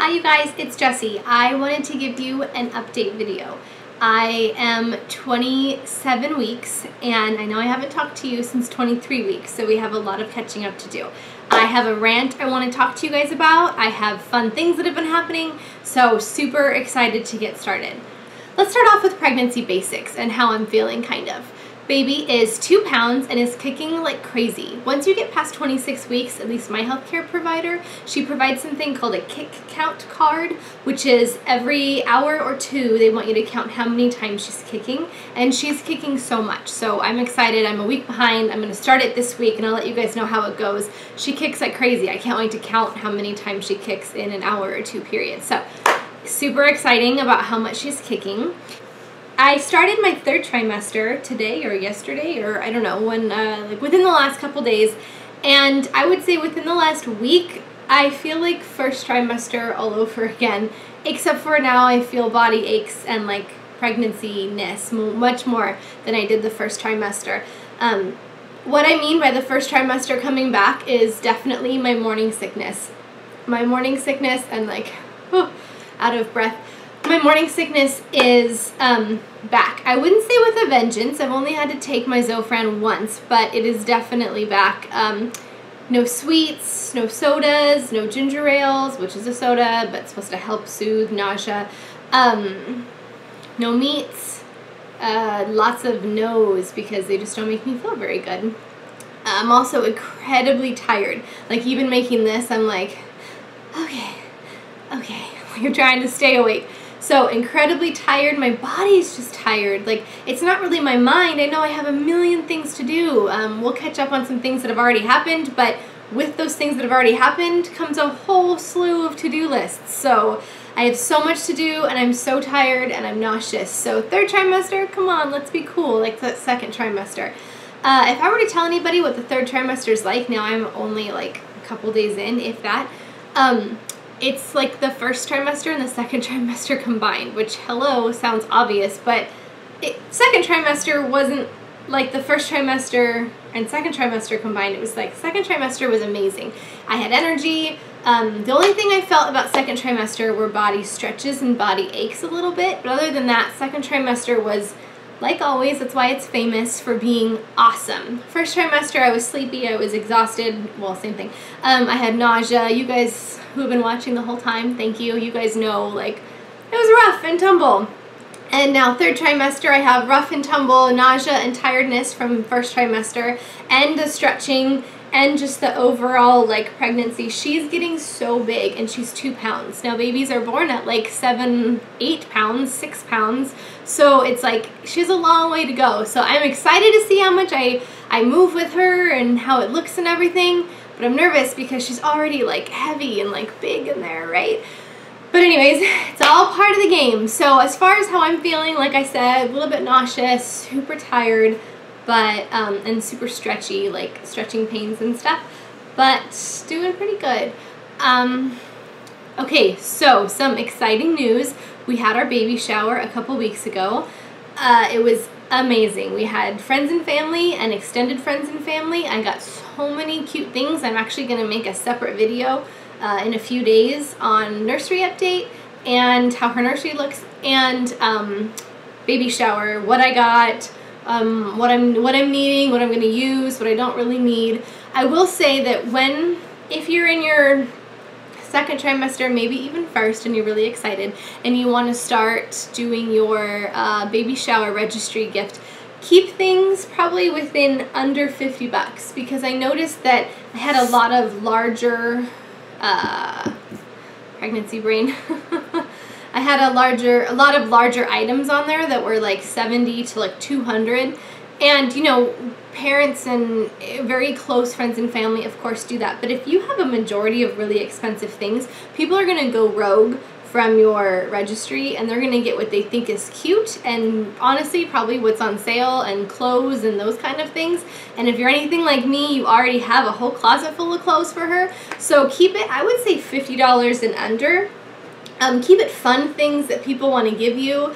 Hi you guys, it's Jessie. I wanted to give you an update video. I am 27 weeks and I know I haven't talked to you since 23 weeks, so we have a lot of catching up to do. I have a rant I want to talk to you guys about. I have fun things that have been happening, so super excited to get started. Let's start off with pregnancy basics and how I'm feeling kind of. Baby is 2 pounds and is kicking like crazy. Once you get past 26 weeks, at least my healthcare provider, she provides something called a kick count card, which is every hour or two they want you to count how many times she's kicking, and she's kicking so much. So I'm excited. I'm a week behind. I'm going to start it this week and I'll let you guys know how it goes. She kicks like crazy. I can't wait to count how many times she kicks in an hour or two period. So super exciting about how much she's kicking. I started my third trimester today or yesterday, or I don't know, when like within the last couple days, and I would say within the last week I feel like first trimester all over again, except for now I feel body aches and like pregnancy-ness much more than I did the first trimester. What I mean by the first trimester coming back is definitely my morning sickness. My morning sickness and like, out of breath. My morning sickness is back. I wouldn't say with a vengeance. I've only had to take my Zofran once, but it is definitely back. No sweets, no sodas, no ginger ales, which is a soda, but it's supposed to help soothe nausea. No meats, lots of no's because they just don't make me feel very good. I'm also incredibly tired. Like even making this, I'm like, okay. You're trying to stay awake. So incredibly tired. My body's just tired. Like, it's not really my mind. I know I have a million things to do. We'll catch up on some things that have already happened, but with those things that have already happened comes a whole slew of to-do lists. So I have so much to do and I'm so tired and I'm nauseous. So third trimester, come on, let's be cool, like the second trimester. If I were to tell anybody what the third trimester is like, now I'm only like a couple days in, if that, it's like the first trimester and the second trimester combined, which, hello, sounds obvious, but second trimester wasn't like the first trimester and second trimester combined. It was like second trimester was amazing. I had energy. The only thing I felt about second trimester were body stretches and body aches a little bit, but other than that, second trimester was, like always, that's why it's famous for being awesome. First trimester, I was sleepy, I was exhausted, well, same thing. I had nausea. You guys who have been watching the whole time, thank you. You guys know, like, it was rough and tumble. And now third trimester, I have rough and tumble, nausea and tiredness from first trimester, and the stretching, and just the overall, like, pregnancy. She's getting so big, and she's 2 pounds. Now, babies are born at, like, 7, 8 pounds, 6 pounds, so it's like, she has a long way to go. So I'm excited to see how much I move with her and how it looks and everything, but I'm nervous because she's already, like, heavy and, like, big in there, right? But anyways, it's all part of the game. So as far as how I'm feeling, like I said, a little bit nauseous, super tired, but, and super stretchy, like stretching pains and stuff, but doing pretty good. Okay, so some exciting news. We had our baby shower a couple weeks ago. It was amazing. We had friends and family and extended friends and family. I got so many cute things. I'm actually going to make a separate video in a few days on nursery update and how her nursery looks, and baby shower, what I got, what I'm needing, what I'm going to use, what I don't really need. I will say that if you're in your second trimester, maybe even first, and you're really excited and you want to start doing your baby shower registry gift, keep things probably within under 50 bucks, because I noticed that I had a lot of larger pregnancy brain. I had a lot of larger items on there that were like 70 to like 200, and you know, parents and very close friends and family of course do that, but if you have a majority of really expensive things, people are going to go rogue from your registry and they're going to get what they think is cute and honestly probably what's on sale and clothes and those kind of things. And if you're anything like me, you already have a whole closet full of clothes for her, so keep it, I would say $50 and under. Keep it fun things that people want to give you,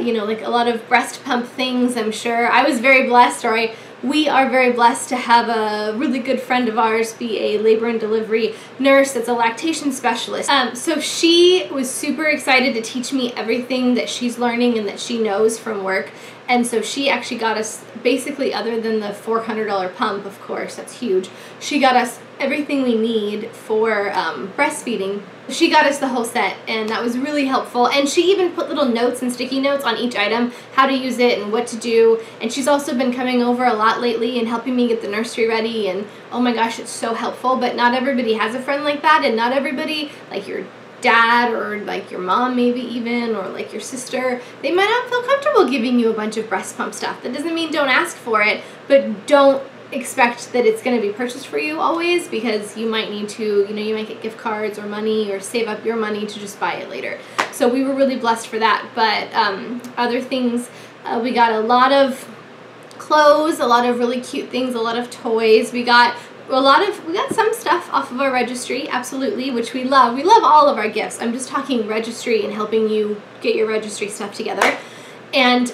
you know, like a lot of breast pump things, I'm sure. I was very blessed, or we are very blessed to have a really good friend of ours be a labor and delivery nurse that's a lactation specialist. So she was super excited to teach me everything that she's learning and that she knows from work. And so she actually got us, basically other than the $400 pump, of course, that's huge, she got us everything we need for breastfeeding. She got us the whole set, and that was really helpful. And she even put little notes and sticky notes on each item, how to use it and what to do. And she's also been coming over a lot lately and helping me get the nursery ready, and oh my gosh, it's so helpful. But not everybody has a friend like that, and not everybody, like your dad or like your mom maybe even, or like your sister, they might not feel comfortable giving you a bunch of breast pump stuff. That doesn't mean don't ask for it, but don't expect that it's going to be purchased for you always, because you might need to, you know, you might get gift cards or money or save up your money to just buy it later. So we were really blessed for that. But other things, we got a lot of clothes, a lot of really cute things, a lot of toys. We got some stuff off of our registry, absolutely, which we love. We love all of our gifts. I'm just talking registry and helping you get your registry stuff together. And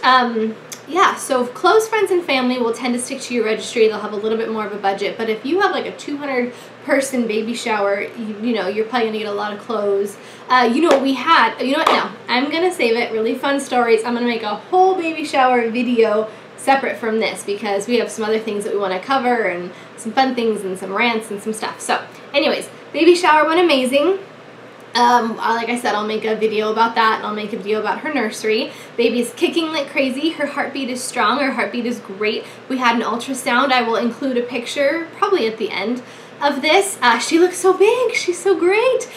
yeah, so close friends and family will tend to stick to your registry. They'll have a little bit more of a budget. But if you have like a 200-person baby shower, you know, you're probably going to get a lot of clothes. You know what we had? You know what? No, I'm going to save it. Really fun stories. I'm going to make a whole baby shower video separate from this, because we have some other things that we want to cover and some fun things and some rants and some stuff. So anyways, baby shower went amazing. Like I said, I'll make a video about that, and I'll make a video about her nursery. Baby's kicking like crazy. Her heartbeat is strong. Her heartbeat is great. We had an ultrasound. I will include a picture probably at the end of this. She looks so big. She's so great.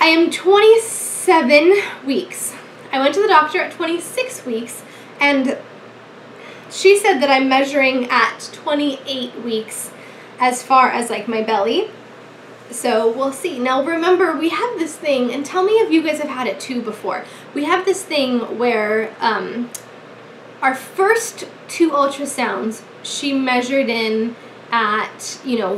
I am 27 weeks. I went to the doctor at 26 weeks, and she said that I'm measuring at 28 weeks as far as like my belly. So we'll see. Now remember, we have this thing, and tell me if you guys have had it too before. We have this thing where our first 2 ultrasounds, she measured in at, you know,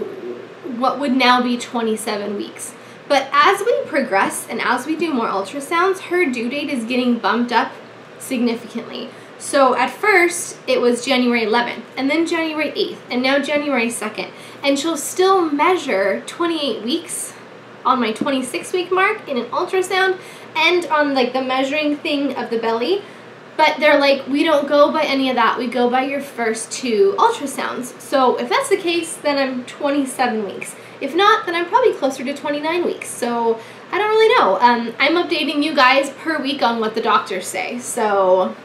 what would now be 27 weeks. But as we progress and as we do more ultrasounds, her due date is getting bumped up significantly. So at first it was January 11th, and then January 8th, and now January 2nd. And she'll still measure 28 weeks on my 26-week mark in an ultrasound and on like the measuring thing of the belly. But they're like, we don't go by any of that. We go by your first 2 ultrasounds. So if that's the case, then I'm 27 weeks. If not, then I'm probably closer to 29 weeks. So I don't really know. I'm updating you guys per week on what the doctors say. So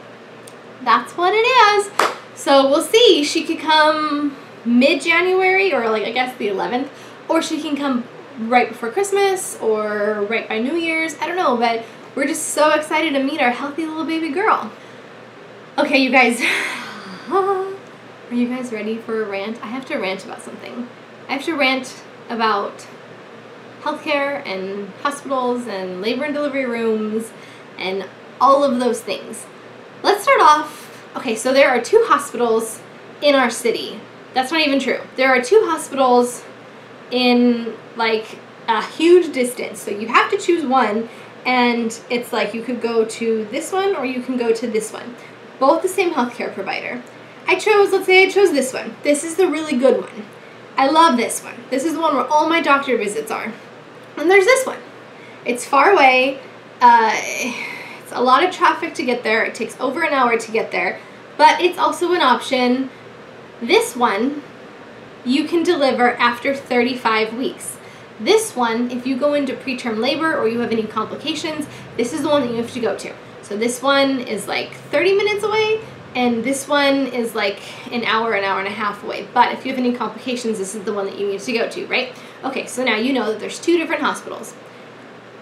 that's what it is. So we'll see. She could come mid-January, or like I guess the 11th, or she can come right before Christmas or right by New Year's. I don't know, but we're just so excited to meet our healthy little baby girl. Okay, you guys, are you guys ready for a rant? I have to rant about something. I have to rant about healthcare and hospitals and labor and delivery rooms and all of those things. Let's start off. Okay, so there are 2 hospitals in our city. That's not even true. There are 2 hospitals in like a huge distance. So you have to choose one, and it's like you could go to this one or you can go to this one. Both the same healthcare provider. Let's say I chose this one. This is the really good one. I love this one. This is the one where all my doctor visits are. And there's this one. It's far away. It's a lot of traffic to get there. It takes over an hour to get there. But it's also an option. This one, you can deliver after 35 weeks. This one, if you go into preterm labor or you have any complications, this is the one that you have to go to. So this one is like 30 minutes away, and this one is like an hour and a half away. But if you have any complications, this is the one that you need to go to, right? Okay, so now you know that there's 2 different hospitals.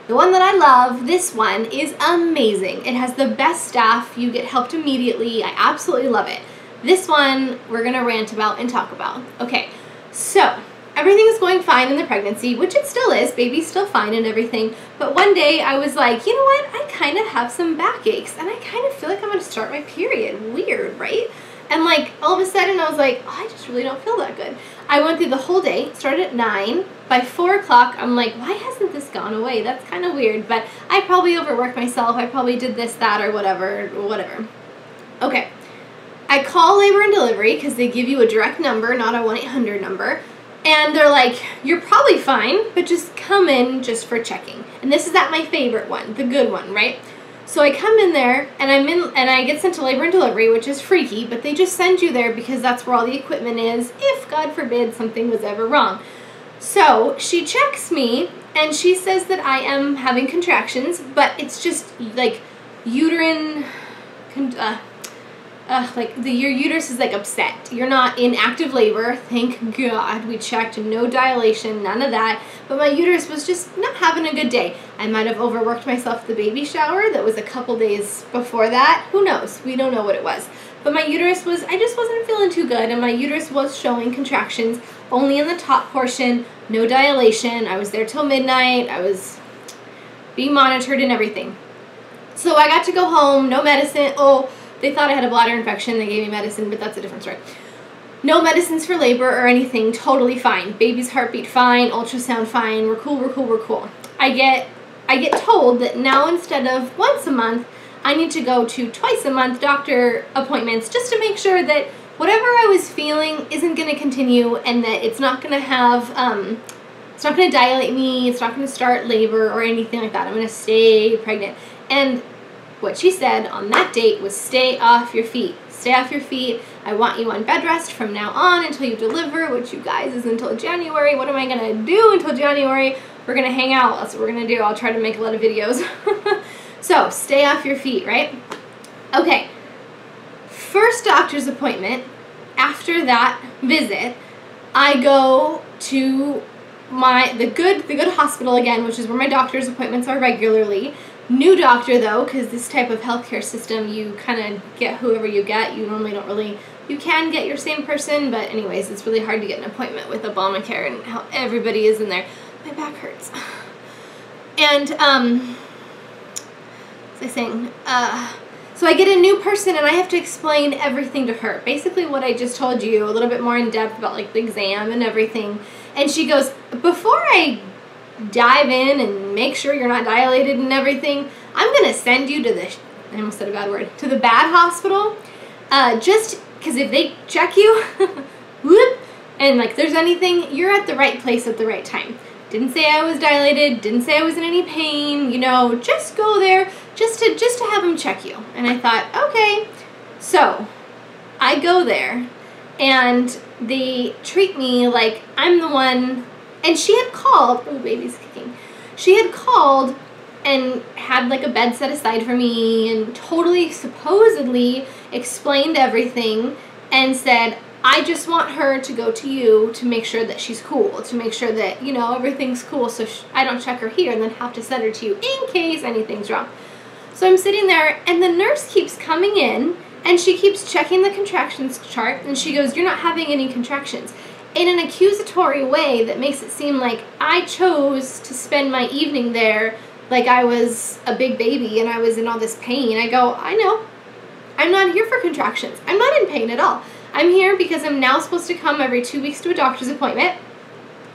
The one that I love, this one, is amazing. It has the best staff. You get helped immediately. I absolutely love it. This one, we're going to rant about and talk about. Okay, so everything is going fine in the pregnancy, which it still is. Baby's still fine and everything. But one day I was like, you know what? I kind of have some backaches, and I kind of feel like I'm going to start my period. Weird, right? And like all of a sudden I was like, oh, I just really don't feel that good. I went through the whole day, started at 9. By 4 o'clock, I'm like, why hasn't this gone away? That's kind of weird, but I probably overworked myself. I probably did this, that, or whatever. Okay. I call labor and delivery because they give you a direct number, not a 1-800 number. And they're like, you're probably fine, but just come in just for checking. And this is at my favorite one, the good one, right? So I come in there, and I get sent to labor and delivery, which is freaky, but they just send you there because that's where all the equipment is, if, God forbid, something was ever wrong. So she checks me, and she says that I am having contractions, but it's just like uterine, your uterus is like upset. You're not in active labor, thank God. We checked, no dilation, none of that. But my uterus was just not having a good day. I might have overworked myself at the baby shower. That was a couple days before that. Who knows? We don't know what it was. But my uterus was, I just wasn't feeling too good, and my uterus was showing contractions only in the top portion, no dilation. I was there till midnight. I was being monitored and everything. So I got to go home, no medicine. Oh, they thought I had a bladder infection. They gave me medicine, but that's a different story. No medicines for labor or anything. Totally fine. Baby's heartbeat fine. Ultrasound fine. We're cool, we're cool, we're cool. I get told that now instead of once a month, I need to go to twice a month doctor appointments just to make sure that whatever I was feeling isn't going to continue, and that it's not going to have, it's not going to dilate me, it's not going to start labor or anything like that. I'm going to stay pregnant. And what she said on that date was, stay off your feet. Stay off your feet. I want you on bed rest from now on until you deliver, which you guys is until January. What am I going to do until January? We're going to hang out. That's what we're going to do. I'll try to make a lot of videos. So, stay off your feet, right? Okay. First doctor's appointment, after that visit, I go to the good hospital again, which is where my doctor's appointments are regularly. New doctor, though, because this type of healthcare system, you kind of get whoever you get. You normally don't really, you can get your same person, but anyways, it's really hard to get an appointment with Obamacare and how everybody is in there. My back hurts. And, so I get a new person, and I have to explain everything to her. Basically what I just told you, a little bit more in depth about like the exam and everything. And she goes, before I dive in and make sure you're not dilated and everything, I'm going to send you to the, I almost said a bad word, to the bad hospital, just because if they check you, whoop, and like there's anything, you're at the right place at the right time. Didn't say I was dilated, didn't say I was in any pain, you know, just go there just to have them check you. And I thought, okay. So I go there, and they treat me like I'm the one. And she had called, oh, baby's kicking. She had called and had like a bed set aside for me and totally supposedly explained everything and said, I just want her to go to you to make sure that she's cool, to make sure that, you know, everything's cool, so I don't check her here and then have to send her to you in case anything's wrong. So I'm sitting there, and the nurse keeps coming in, and she keeps checking the contractions chart, and she goes, you're not having any contractions, in an accusatory way that makes it seem like I chose to spend my evening there like I was a big baby and I was in all this pain. I go, I know. I'm not here for contractions. I'm not in pain at all. I'm here because I'm now supposed to come every 2 weeks to a doctor's appointment,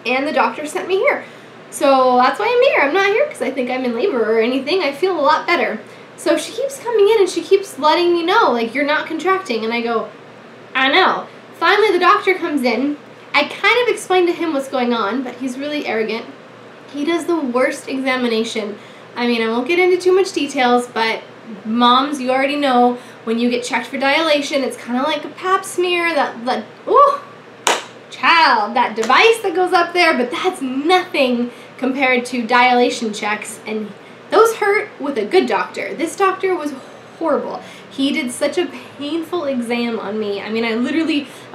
and the doctor sent me here. So that's why I'm here. I'm not here because I think I'm in labor or anything. I feel a lot better. So she keeps coming in and she keeps letting me know, like, you're not contracting. And I go, I know. Finally, the doctor comes in. I kind of explained to him what's going on, but he's really arrogant. He does the worst examination. I mean, I won't get into too much details, but moms, you already know, when you get checked for dilation, it's kind of like a pap smear, that ooh, child, that device that goes up there, but that's nothing compared to dilation checks, and those hurt with a good doctor. This doctor was horrible. He did such a painful exam on me. I mean, I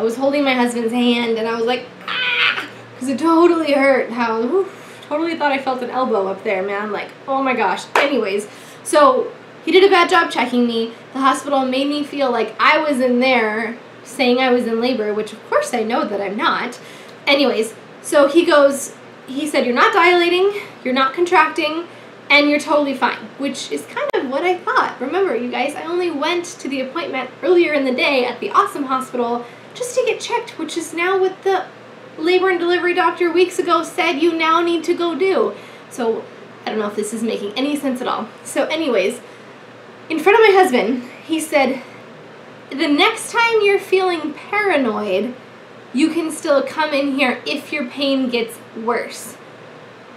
was holding my husband's hand, and I was like, ah, because it totally hurt. Totally thought I felt an elbow up there, man. Like, oh my gosh. Anyways, so he did a bad job checking me. The hospital made me feel like I was in there saying I was in labor, which of course I know that I'm not. Anyways, so he said, you're not dilating, you're not contracting, and you're totally fine, which is kind of what I thought. Remember, you guys, I only went to the appointment earlier in the day at the awesome hospital just to get checked, which is now what the labor and delivery doctor weeks ago said you now need to go do. So I don't know if this is making any sense at all. So anyways, in front of my husband, he said, the next time you're feeling paranoid, you can still come in here if your pain gets worse.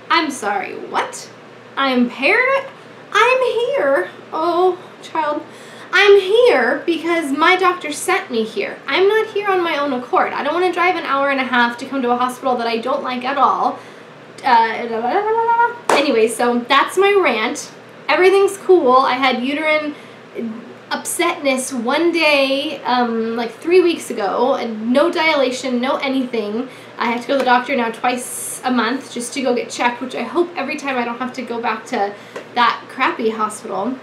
I'm sorry, what? I'm paranoid? I'm here. Oh, child. I'm here because my doctor sent me here. I'm not here on my own accord. I don't want to drive an hour and a half to come to a hospital that I don't like at all. Anyway, so that's my rant. Everything's cool. I had uterine upsetness one day, like 3 weeks ago, and no dilation, no anything. I have to go to the doctor now twice a month just to go get checked, which I hope every time I don't have to go back to that crappy hospital.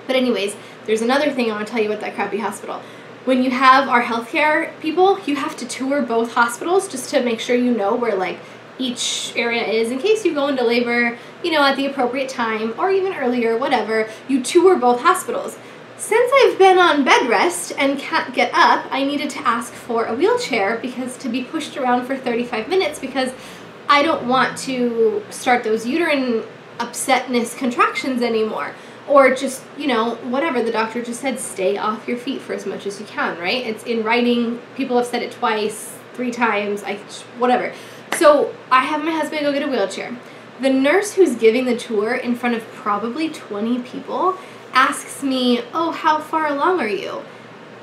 But anyways, there's another thing I want to tell you about that crappy hospital. When you have our healthcare people, you have to tour both hospitals just to make sure you know where like each area is in case you go into labor, you know, at the appropriate time or even earlier, whatever. You tour both hospitals. Since I've been on bed rest and can't get up, I needed to ask for a wheelchair because to be pushed around for 35 minutes because I don't want to start those uterine upsetness contractions anymore. Or just, you know, whatever. The doctor just said, stay off your feet for as much as you can, right? It's in writing. People have said it twice, 3 times, whatever. So I have my husband go get a wheelchair. The nurse who's giving the tour in front of probably 20 people asks me, oh, how far along are you?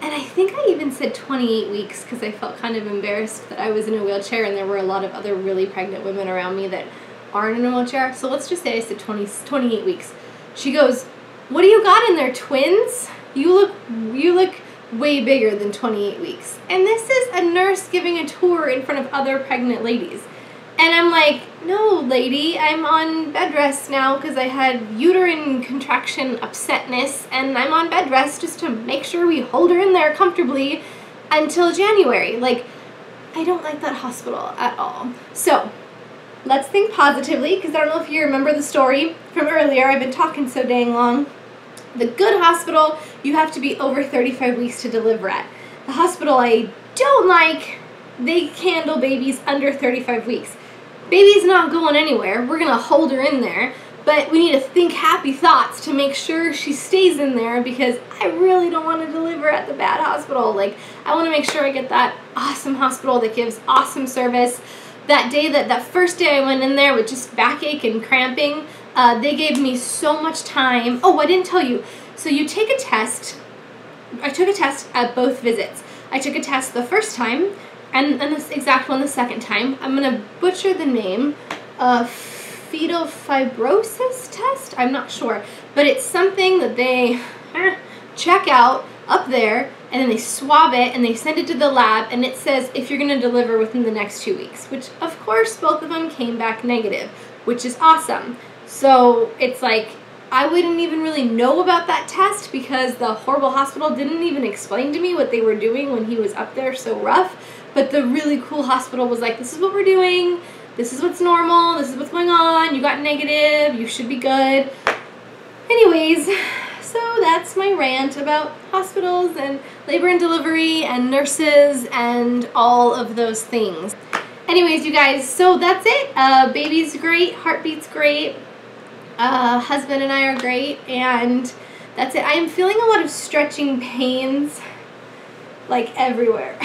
And I think I even said 28 weeks because I felt kind of embarrassed that I was in a wheelchair and there were a lot of other really pregnant women around me that aren't in a wheelchair. So let's just say I said 28 weeks. She goes, what do you got in there, twins? You look way bigger than 28 weeks. And this is a nurse giving a tour in front of other pregnant ladies. And I'm like, no, lady, I'm on bed rest now because I had uterine contraction upsetness and I'm on bed rest just to make sure we hold her in there comfortably until January. Like, I don't like that hospital at all. So, let's think positively because I don't know if you remember the story from earlier. I've been talking so dang long. The good hospital, you have to be over 35 weeks to deliver at. The hospital I don't like, they handle babies under 35 weeks. Baby's not going anywhere. We're going to hold her in there, but we need to think happy thoughts to make sure she stays in there because I really don't want to deliver at the bad hospital. Like, I want to make sure I get that awesome hospital that gives awesome service. That first day I went in there with just backache and cramping, they gave me so much time. Oh, I didn't tell you. So you take a test. I took a test at both visits. I took a test the first time and this exact one the second time. I'm going to butcher the name. Fetal fibrosis test? I'm not sure. But it's something that they check out up there and then they swab it and they send it to the lab and it says if you're going to deliver within the next 2 weeks, which of course both of them came back negative, which is awesome. So it's like I wouldn't even really know about that test because the horrible hospital didn't even explain to me what they were doing when he was up there so rough. But the really cool hospital was like, this is what we're doing, this is what's normal, this is what's going on, you got negative, you should be good. Anyways, so that's my rant about hospitals and labor and delivery and nurses and all of those things. Anyways, you guys, so that's it. Baby's great, heartbeat's great, husband and I are great, and that's it. I am feeling a lot of stretching pains, like everywhere,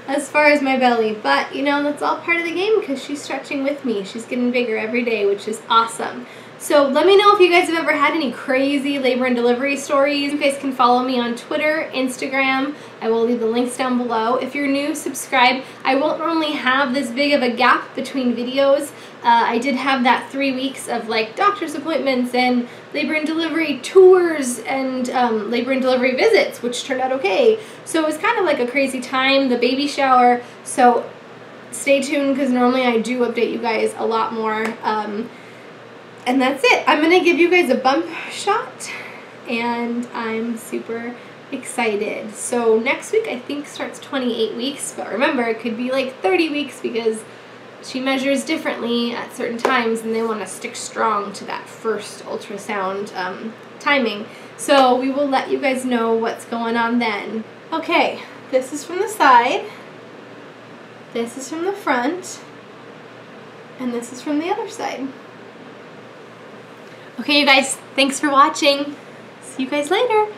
as far as my belly. But, you know, that's all part of the game because she's stretching with me. She's getting bigger every day, which is awesome. So let me know if you guys have ever had any crazy labor and delivery stories. You guys can follow me on Twitter, Instagram. I will leave the links down below. If you're new, subscribe. I won't normally have this big of a gap between videos. I did have that 3 weeks of like doctor's appointments and labor and delivery tours and labor and delivery visits, which turned out okay. So it was kind of like a crazy time, the baby shower. So stay tuned because normally I do update you guys a lot more. And that's it. I'm going to give you guys a bump shot and I'm super excited. So next week I think starts 28 weeks, but remember it could be like 30 weeks because she measures differently at certain times and they want to stick strong to that first ultrasound timing. So we will let you guys know what's going on then. Okay, this is from the side, this is from the front, and this is from the other side. Okay, you guys, thanks for watching. See you guys later.